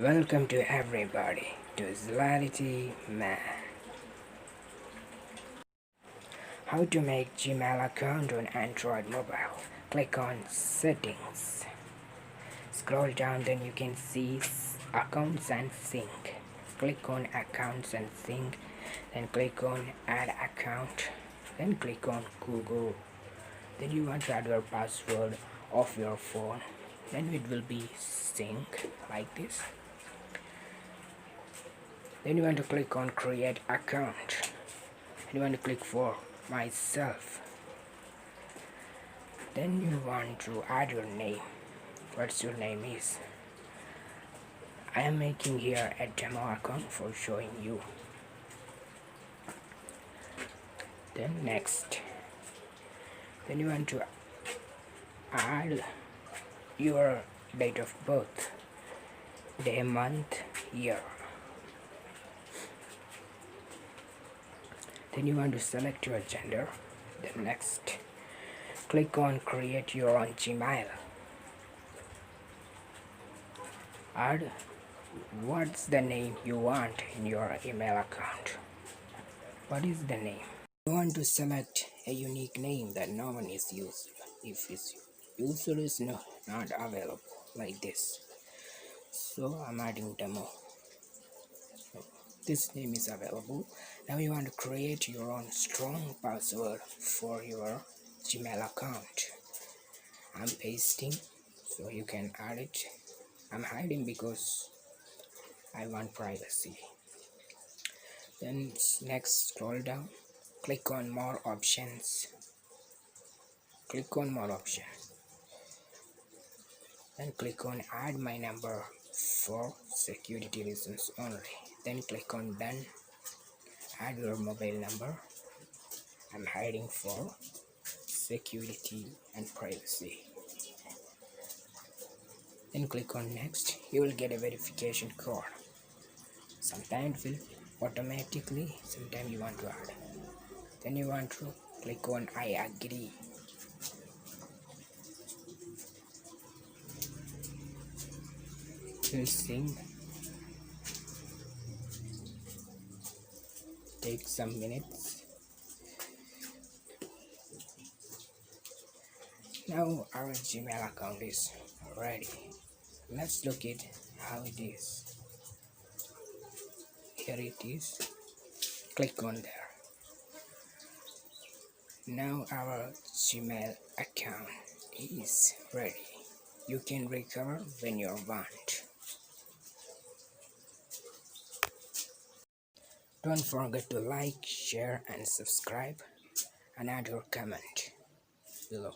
Welcome to everybody to zlarityman. How to make Gmail account on Android mobile. Click on settings. Scroll down, then you can see accounts and sync. Click on accounts and sync, then click on add account, then click on Google. Then you want to add your password of your phone, then it will be sync like this. Then you want to click on create account, and you want to click for myself. Then you want to add your name. What's your name is? I am making here a demo account for showing you. Then next, then you want to add your date of birth, day, month, year. Then you want to select your gender. Then next, click on create your own Gmail. Add what's the name you want in your email account. What is the name? You want to select a unique name that no one is used. If its user is not available, like this. So I'm adding demo. This name is available. Now you want to create your own strong password for your Gmail account. I'm pasting so you can add it. I'm hiding because I want privacy. Then next, scroll down, click on more options. Click on more options. Then click on add my number for security reasons only. Then click on done. Add your mobile number. I'm hiding for security and privacy. Then click on next. You will get a verification code. Sometimes it will automatically, sometimes you want to add. Then you want to click on I agree. We'll sing. Take some minutes. Now our Gmail account is ready. Let's look at how it is. Here it is. Click on there. Now our Gmail account is ready. You can recover when you want. Don't forget to like, share and subscribe, and add your comment below.